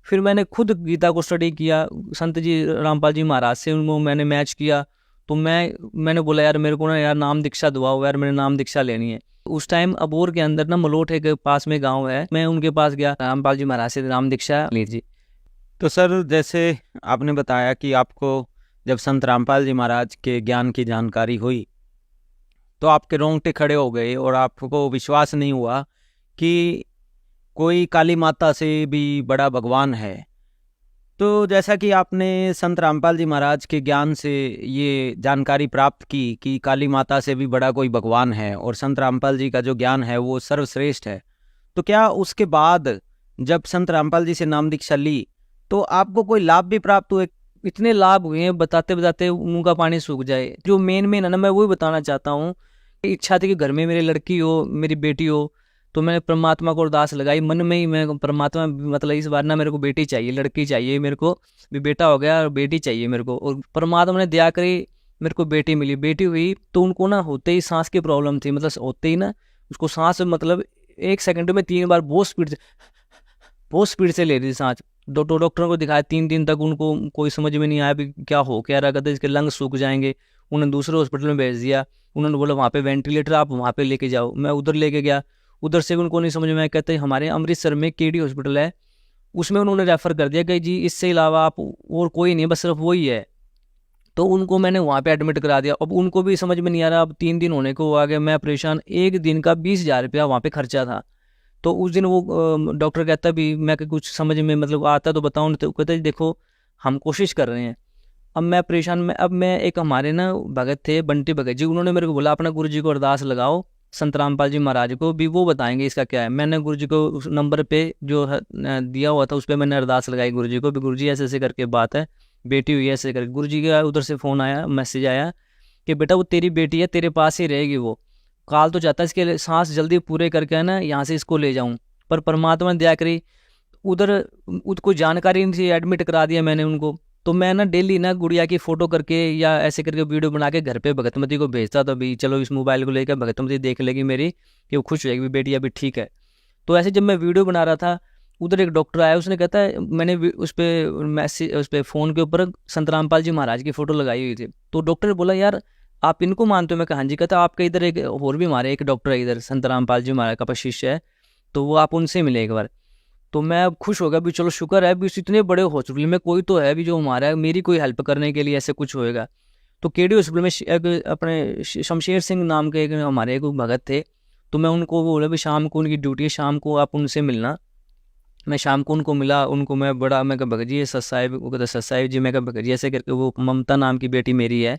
फिर मैंने खुद गीता को स्टडी किया, संत जी रामपाल जी महाराज से उनको मैंने मैच किया। तो मैंने बोला यार मेरे को ना यार नाम दीक्षा दुआओ यार, मैंने नाम दीक्षा लेनी है। उस टाइम अबोर के अंदर ना मलोट एक पास में गांव है, मैं उनके पास गया, रामपाल जी महाराज से नाम दीक्षा ली थी। तो सर जैसे आपने बताया कि आपको जब संत रामपाल जी महाराज के ज्ञान की जानकारी हुई, तो आपके रोंगटे खड़े हो गए और आपको विश्वास नहीं हुआ कि कोई काली माता से भी बड़ा भगवान है। तो जैसा कि आपने संत रामपाल जी महाराज के ज्ञान से ये जानकारी प्राप्त की कि काली माता से भी बड़ा कोई भगवान है और संत रामपाल जी का जो ज्ञान है वो सर्वश्रेष्ठ है, तो क्या उसके बाद जब संत रामपाल जी से नाम दीक्षा ली तो आपको कोई लाभ भी प्राप्त हुए? इतने लाभ हुए हैं बताते बताते मुंह का पानी सूख जाए। जो मेन है ना, मैं वही बताना चाहता हूँ। इच्छा थी कि घर में मेरी लड़की हो, मेरी बेटी हो। तो मैंने परमात्मा को अरदास लगाई मन में ही, मैं परमात्मा मतलब इस बार ना मेरे को बेटी चाहिए, लड़की चाहिए मेरे को, भी बेटा हो गया और बेटी चाहिए मेरे को। और परमात्मा ने दया करी, मेरे को बेटी मिली। बेटी हुई तो उनको ना होते ही सांस की प्रॉब्लम थी, मतलब होते ही ना उसको सांस मतलब 1 सेकंड में 3 बार बहुत स्पीड से ले रही थी सांस। डॉक्टरों को दिखाया, 3 दिन तक उनको कोई समझ में नहीं आया भी क्या हो क्या रहा, कहते इसके लंग सूख जाएंगे। उन्होंने दूसरे हॉस्पिटल में भेज दिया, उन्होंने बोला वहाँ पे वेंटिलेटर आप वहाँ पे लेके जाओ। मैं उधर लेके गया, उधर से भी उनको नहीं समझ में आया। कहते हमारे अमृतसर में केडी हॉस्पिटल है, उसमें उन्होंने रेफ़र कर दिया कि जी इससे अलावा आप और कोई नहीं, बस सिर्फ वही है। तो उनको मैंने वहाँ पे एडमिट करा दिया। अब उनको भी समझ में नहीं आ रहा, अब 3 दिन होने को आ गए, मैं परेशान। 1 दिन का 20,000 रुपया वहाँ पे खर्चा था। तो उस दिन वो डॉक्टर कहता भी मैं कुछ समझ में मतलब आता तो बताऊँ, नहीं तो कहता देखो हम कोशिश कर रहे हैं। अब मैं परेशान, अब मैं एक हमारे ना भगत थे बंटी भगत जी, उन्होंने मेरे को बोला अपना गुरु जी को अरदास लगाओ संत रामपाल जी महाराज को, भी वो बताएंगे इसका क्या है। मैंने गुरु जी को उस नंबर पे जो दिया हुआ था उस पर मैंने अरदास लगाई गुरु जी को, भी गुरु जी ऐसे ऐसे करके बात है, बेटी हुई है ऐसे करके। गुरु जी का उधर से फ़ोन आया, मैसेज आया कि बेटा वो तेरी बेटी है, तेरे पास ही रहेगी, वो काल तो जाता है इसके सांस जल्दी पूरे करके है ना यहाँ से इसको ले जाऊँ। पर परमात्मा ने दया करी, उधर उसको जानकारी नहीं थी, एडमिट करा दिया मैंने उनको। तो मैं ना डेली ना गुड़िया की फ़ोटो करके या ऐसे करके वीडियो बना के घर पे भगतमती को भेजता था, भी चलो इस मोबाइल को लेकर भगतमती देख लेगी मेरी कि वो खुश हो जाएगी, बेटी अभी ठीक है। तो ऐसे जब मैं वीडियो बना रहा था, उधर एक डॉक्टर आया, उसने कहता है मैंने उस पर मैसेज उस पर फ़ोन के ऊपर संत रामपाल जी महाराज की फ़ोटो लगाई हुई थी। तो डॉक्टर ने बोला यार आप इनको मानते हो? मैं कहा हाँ जी। कहता आपका इधर एक और भी हमारे एक डॉक्टर है इधर, संत रामपाल जी महाराज का शिष्य है, तो वो आप उनसे मिले एक बार। तो मैं अब खुश हो गया, भी चलो शुक्र है भी इतने बड़े हॉस्पिटल में कोई तो है भी जो हमारा मेरी कोई हेल्प करने के लिए ऐसे कुछ होएगा। तो केडी हॉस्पिटल में एक अपने शमशेर सिंह नाम के एक हमारे एक भगत थे, तो मैं उनको बोला भी शाम को उनकी ड्यूटी है, शाम को आप उनसे मिलना। मैं शाम को उनको मिला, उनको मैं कहा भगत जी ये सत साहिब, वो कहता सत साहिब जी। मैं कहा भगत जी ऐसे करके वो ममता नाम की बेटी मेरी है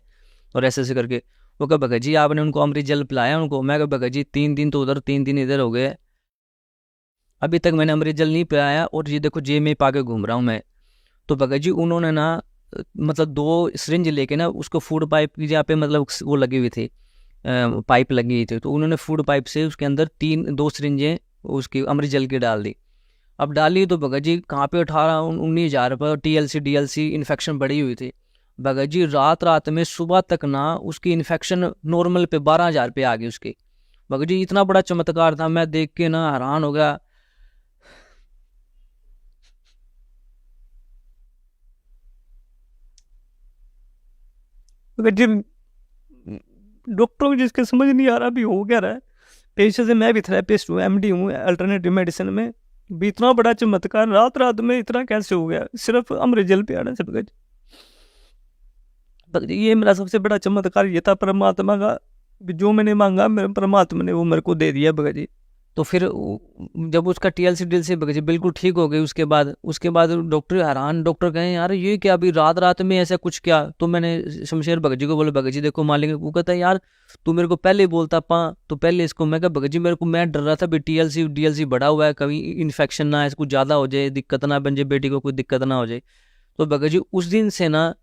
और ऐसे ऐसे करके। वो कहा भगत जी आपने उनको अमृत जल पिलाया उनको? मैं कहा भगत जी 3 दिन तो उधर 3 दिन इधर हो गए, अभी तक मैंने अमृत जल नहीं पिलाया और ये देखो जेब में पाके घूम रहा हूँ मैं। तो भगत जी उन्होंने ना मतलब 2 सिरिंज लेके ना उसको फूड पाइप की जहाँ पे मतलब वो लगी हुई थी, पाइप लगी हुई थी, तो उन्होंने फूड पाइप से उसके अंदर 2 सिरिंजें उसकी अमृत जल की डाल दी। अब डाली तो भगत जी कहाँ पे 18-19 हज़ार पर TLC इन्फेक्शन बढ़ी हुई थी। भगत जी रात में सुबह तक ना उसकी इन्फेक्शन नॉर्मल पे 12,000 पे आ गई उसकी। भगत जी इतना बड़ा चमत्कार था, मैं देख के ना हैरान हो गया। भगत जी डॉक्टरों को जिसके समझ नहीं आ रहा भी हो क्या रहा है। पेशे से मैं भी थेरेपिस्ट हूँ, MD हूँ अल्टरनेटिव मेडिसिन में, भी इतना बड़ा चमत्कार रात में इतना कैसे हो गया सिर्फ अमृत जल पे आने से। भगत जी ये मेरा सबसे बड़ा चमत्कार ये था परमात्मा का, जो मैंने मांगा मेरे परमात्मा ने वो मेरे को दे दिया भगत जी। तो फिर जब उसका TLC भगत जी बिल्कुल ठीक हो गई, उसके बाद डॉक्टर हैरान, डॉक्टर कहें यार ये क्या अभी रात में ऐसा कुछ क्या? तो मैंने शमशेर भगत जी को बोला भगत जी देखो मालिक, वो कहता है यार तू मेरे को पहले बोलता तो पहले इसको। मैं कहा भगत जी मेरे को मैं डर रहा था भी TLC बढ़ा हुआ है, कभी इन्फेक्शन ना कुछ ज़्यादा हो जाए, दिक्कत ना बन जाए, बेटी को कोई दिक्कत ना हो जाए। तो भगत जी उस दिन से ना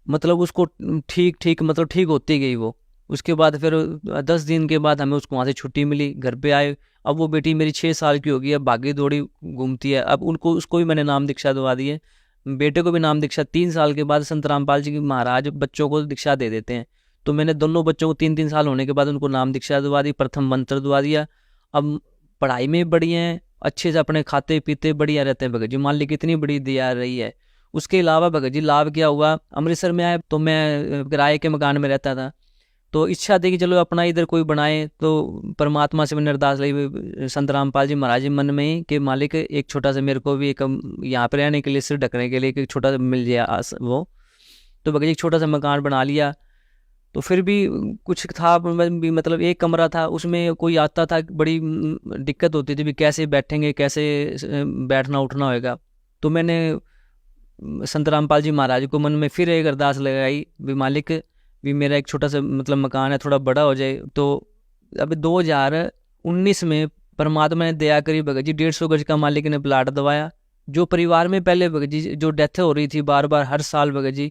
मतलब उसको ठीक मतलब ठीक होती गई वो। उसके बाद फिर 10 दिन के बाद हमें उसको वहाँ से छुट्टी मिली, घर पे आए। अब वो बेटी मेरी 6 साल की हो गई है, भागी दौड़ी घूमती है। अब उसको भी मैंने नाम दीक्षा दवा दी है, बेटे को भी नाम दीक्षा। 3 साल के बाद संत रामपाल जी महाराज बच्चों को दीक्षा दे देते हैं, तो मैंने दोनों बच्चों को 3-3 साल होने के बाद उनको नाम दीक्षा दवा दी, प्रथम मंत्र दवा दिया। अब पढ़ाई में बढ़िया हैं, अच्छे से अपने खाते पीते बढ़िया रहते हैं। भगत जी मान ली कितनी बड़ी दया रही है। उसके अलावा भगत जी लाभ क्या हुआ, अमृतसर में आए तो मैं किराए के मकान में रहता था, तो इच्छा थी कि चलो अपना इधर कोई बनाए। तो परमात्मा से मैंने अरदास ली संत रामपाल जी महाराज जी मन में ही कि मालिक एक छोटा सा मेरे को भी एक यहाँ पर रहने के लिए, सिर ढकने के लिए एक छोटा सा मिल जाए वो। तो भगत जी एक छोटा सा मकान बना लिया। तो फिर भी कुछ था भी, मतलब एक कमरा था, उसमें कोई आता था बड़ी दिक्कत होती थी भी कैसे बैठेंगे, कैसे बैठना उठना होएगा। तो मैंने संत रामपाल जी महाराज को मन में फिर एक अरदास लगाई भी मालिक भी मेरा एक छोटा सा मतलब मकान है, थोड़ा बड़ा हो जाए। तो अभी 2019 में परमात्मा ने दया करी, भगत जी 150 गज का मालिक ने प्लाट दवाया। जो परिवार में पहले भगत जी जो डेथ हो रही थी बार बार हर साल भगत जी,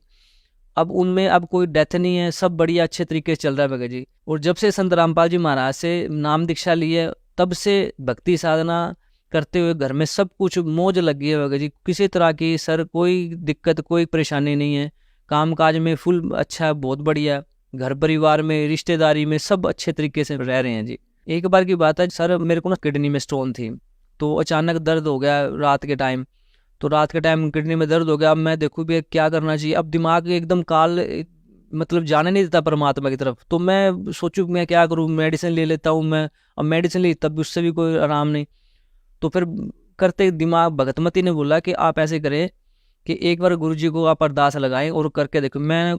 अब उनमें अब कोई डेथ नहीं है, सब बढ़िया अच्छे तरीके से चल रहा है भगत जी। और जब से संत रामपाल जी महाराज से नाम दीक्षा ली है, तब से भक्ति साधना करते हुए घर में सब कुछ मौज लगी है भगत जी। किसी तरह की सर कोई दिक्कत कोई परेशानी नहीं है। काम काज में फुल अच्छा, बहुत बढ़िया। घर परिवार में रिश्तेदारी में सब अच्छे तरीके से रह रहे हैं जी। एक बार की बात है सर, मेरे को ना किडनी में स्टोन थी, तो अचानक दर्द हो गया रात के टाइम। तो रात के टाइम किडनी में दर्द हो गया। अब मैं देखूँ भी क्या करना चाहिए। अब दिमाग एकदम काल, मतलब जाने नहीं देता परमात्मा की तरफ। तो मैं सोचूं मैं क्या करूं, मेडिसिन ले लेता हूं मैं। अब मेडिसिन ली तब भी उससे भी कोई आराम नहीं। तो फिर करते दिमाग भगतमती ने बोला कि आप ऐसे करें कि एक बार गुरुजी को आप अरदास लगाएं और करके देखो। मैं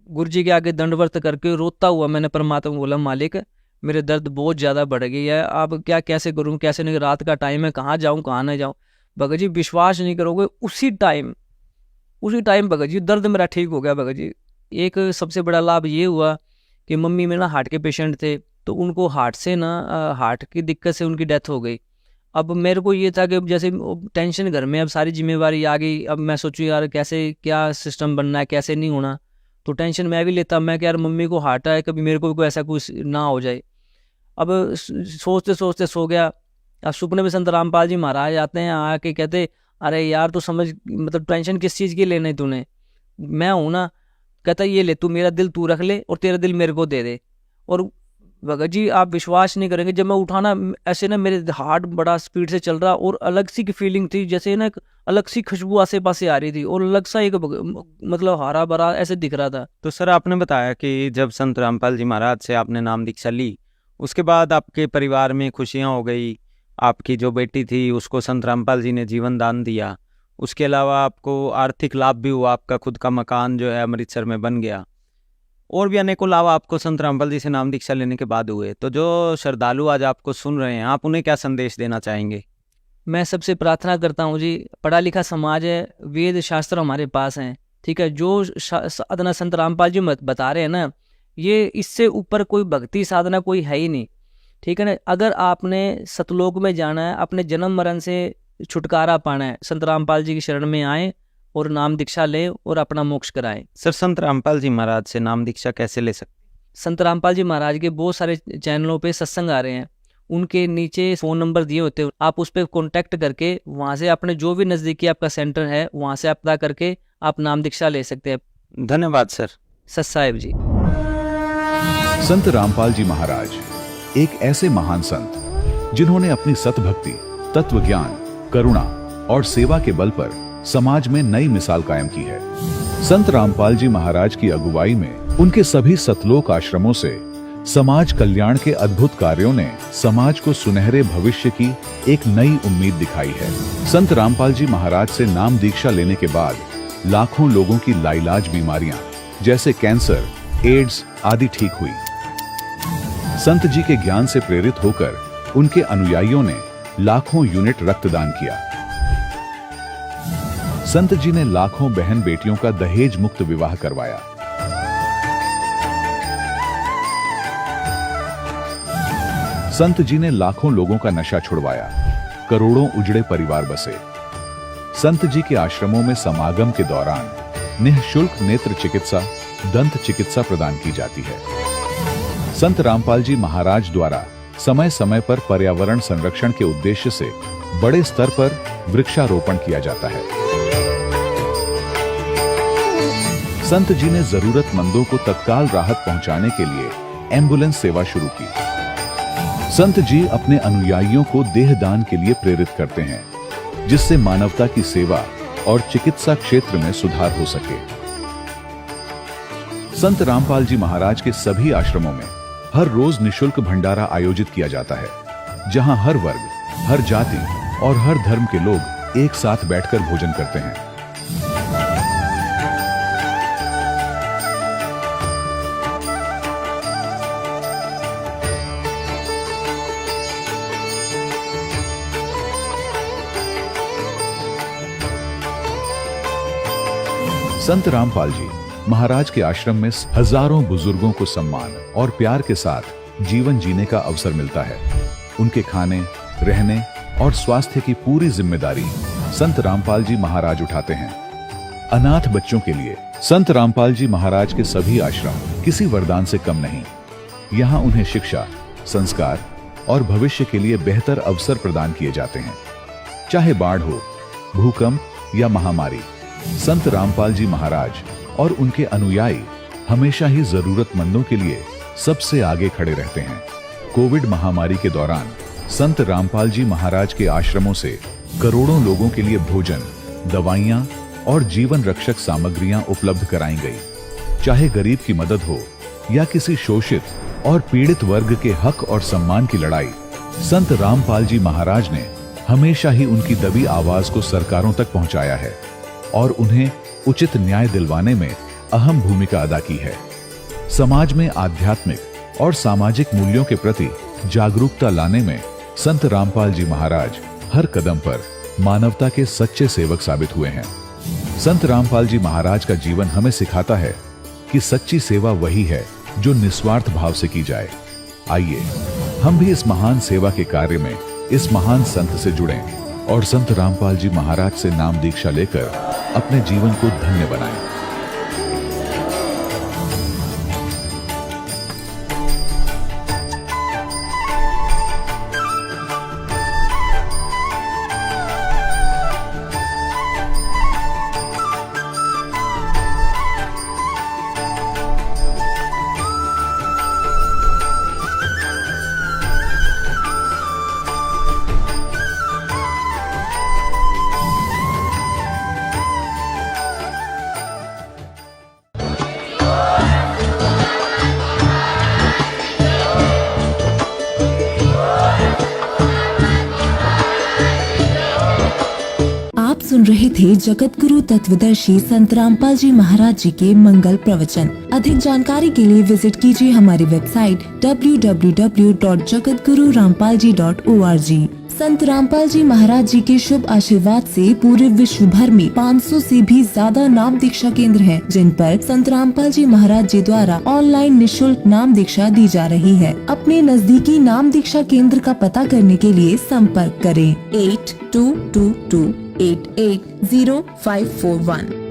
गुरुजी के आगे दंडवत करके रोता हुआ मैंने परमात्मा को बोला, मालिक मेरे दर्द बहुत ज़्यादा बढ़ गई है, आप क्या कैसे करूं कैसे नहीं, रात का टाइम है, कहाँ जाऊं कहाँ ना जाऊं। भगत जी विश्वास नहीं करोगे, उसी टाइम भगत जी दर्द मेरा ठीक हो गया। भगत जी एक सबसे बड़ा लाभ ये हुआ कि मम्मी में ना हार्ट के पेशेंट थे, तो उनको हार्ट की दिक्कत से उनकी डेथ हो गई। अब मेरे को ये था कि जैसे टेंशन घर में, अब सारी जिम्मेवारी आ गई। अब मैं सोचूं यार कैसे क्या सिस्टम बनना है, कैसे नहीं होना। तो टेंशन मैं भी लेता, मैं कि यार मम्मी को हार्ट है, कभी मेरे को भी कोई ऐसा कुछ ना हो जाए। अब सोचते सोचते सो गया। अब सुपने में संत रामपाल जी महाराज आते हैं, आके कहते अरे यार तू समझ, मतलब टेंशन किस चीज़ की लेने तूने, मैं हूं ना। कहता ये ले, तू मेरा दिल तू रख ले और तेरा दिल मेरे को दे दे। और भगत जी आप विश्वास नहीं करेंगे, जब मैं उठा ना ऐसे ना मेरे हार्ट बड़ा स्पीड से चल रहा और अलग सी की फीलिंग थी, जैसे ना एक अलग सी खुशबू आसे पासे आ रही थी और अलग सा एक मतलब हरा भरा ऐसे दिख रहा था। तो सर आपने बताया कि जब संत रामपाल जी महाराज से आपने नाम दीक्षा ली, उसके बाद आपके परिवार में खुशियाँ हो गई, आपकी जो बेटी थी उसको संत रामपाल जी ने जीवन दान दिया, उसके अलावा आपको आर्थिक लाभ भी हुआ, आपका खुद का मकान जो है अमृतसर में बन गया, और भी अनेकों लाभ आपको संत रामपाल जी से नाम दीक्षा लेने के बाद हुए। तो जो श्रद्धालु आज आपको सुन रहे हैं, आप उन्हें क्या संदेश देना चाहेंगे? मैं सबसे प्रार्थना करता हूँ जी, पढ़ा लिखा समाज है, वेद शास्त्र हमारे पास हैं, ठीक है। जो साधना संत रामपाल जी बता रहे हैं ना, ये इससे ऊपर कोई भक्ति साधना कोई है ही नहीं, ठीक है ना। अगर आपने सतलोक में जाना है, अपने जन्म मरण से छुटकारा पाना है, संत रामपाल जी की शरण में आए और नाम दीक्षा लें और अपना मोक्ष कराएं। सर संत रामपाल जी महाराज से नाम दीक्षा कैसे ले सकते? संत रामपाल जी महाराज के बहुत सारे चैनलों पे सत्संग आ रहे हैं, उनके नीचे फ़ोन नंबर दिए होते हैं, आप उस पर कॉन्टैक्ट करके वहाँ से अपने जो भी नज़दीकी आपका सेंटर है वहाँ से आप पता करके आप नाम दीक्षा ले सकते हैं। धन्यवाद सर। सत साहिब जी। संत रामपाल जी महाराज एक ऐसे महान संत जिन्होंने अपनी सतभक्ति, तत्व ज्ञान, करुणा और सेवा के बल पर समाज में नई मिसाल कायम की है। संत रामपाल जी महाराज की अगुवाई में उनके सभी सतलोक आश्रमों से समाज कल्याण के अद्भुत कार्यों ने समाज को सुनहरे भविष्य की एक नई उम्मीद दिखाई है। संत रामपाल जी महाराज से नाम दीक्षा लेने के बाद लाखों लोगों की लाइलाज बीमारियां जैसे कैंसर, एड्स आदि ठीक हुई। संत जी के ज्ञान से प्रेरित होकर उनके अनुयायियों ने लाखों यूनिट रक्तदान किया। संत जी ने लाखों बहन बेटियों का दहेज मुक्त विवाह करवाया। संत जी ने लाखों लोगों का नशा छुड़वाया, करोड़ों उजड़े परिवार बसे। संत जी के आश्रमों में समागम के दौरान निःशुल्क नेत्र चिकित्सा, दंत चिकित्सा प्रदान की जाती है। संत रामपाल जी महाराज द्वारा समय समय पर पर्यावरण संरक्षण के उद्देश्य से बड़े स्तर पर वृक्षारोपण किया जाता है। संत जी ने जरूरतमंदों को तत्काल राहत पहुंचाने के लिए एम्बुलेंस सेवा शुरू की। संत जी अपने अनुयायियों को देहदान के लिए प्रेरित करते हैं, जिससे मानवता की सेवा और चिकित्सा क्षेत्र में सुधार हो सके। संत रामपाल जी महाराज के सभी आश्रमों में हर रोज निःशुल्क भंडारा आयोजित किया जाता है, जहां हर वर्ग, हर जाति और हर धर्म के लोग एक साथ बैठकर भोजन करते हैं। संत रामपाल जी महाराज के आश्रम में हजारों बुजुर्गों को सम्मान और प्यार के साथ जीवन जीने का अवसर मिलता है। उनके खाने, रहने और स्वास्थ्य की पूरी जिम्मेदारी संत रामपाल जी महाराज उठाते हैं। अनाथ बच्चों के लिए संत रामपाल जी महाराज के सभी आश्रम किसी वरदान से कम नहीं। यहाँ उन्हें शिक्षा, संस्कार, और भविष्य के लिए बेहतर अवसर प्रदान किए जाते हैं। चाहे बाढ़ हो, भूकंप या महामारी, संत रामपाल जी महाराज और उनके अनुयायी हमेशा ही जरूरतमंदों के लिए सबसे आगे खड़े रहते हैं। कोविड महामारी के दौरान संत रामपाल जी महाराज के आश्रमों से करोड़ों लोगों के लिए भोजन, दवाइयां और जीवन रक्षक सामग्रियां उपलब्ध कराई गई। चाहे गरीब की मदद हो या किसी शोषित और पीड़ित वर्ग के हक और सम्मान की लड़ाई, संत रामपाल जी महाराज ने हमेशा ही उनकी दबी आवाज को सरकारों तक पहुंचाया है और उन्हें उचित न्याय दिलवाने में अहम भूमिका अदा की है। समाज में आध्यात्मिक और सामाजिक मूल्यों के प्रति जागरूकता लाने में संत रामपाल जी महाराज हर कदम पर मानवता के सच्चे सेवक साबित हुए हैं। संत रामपाल जी महाराज का जीवन हमें सिखाता है कि सच्ची सेवा वही है जो निस्वार्थ भाव से की जाए। आइए हम भी इस महान सेवा के कार्य में इस महान संत से जुड़ें और संत रामपाल जी महाराज से नाम दीक्षा लेकर अपने जीवन को धन्य बनाएं। आप सुन रहे थे जगत गुरु तत्वदर्शी संत रामपाल जी महाराज जी के मंगल प्रवचन। अधिक जानकारी के लिए विजिट कीजिए हमारी वेबसाइट www.jagatgururampalji.org। संत रामपाल जी महाराज जी के शुभ आशीर्वाद से पूरे विश्व भर में 500 से भी ज्यादा नाम दीक्षा केंद्र हैं, जिन पर संत रामपाल जी महाराज जी द्वारा ऑनलाइन निशुल्क नाम दीक्षा दी जा रही है। अपने नजदीकी नाम दीक्षा केंद्र का पता करने के लिए संपर्क करें 8222880541।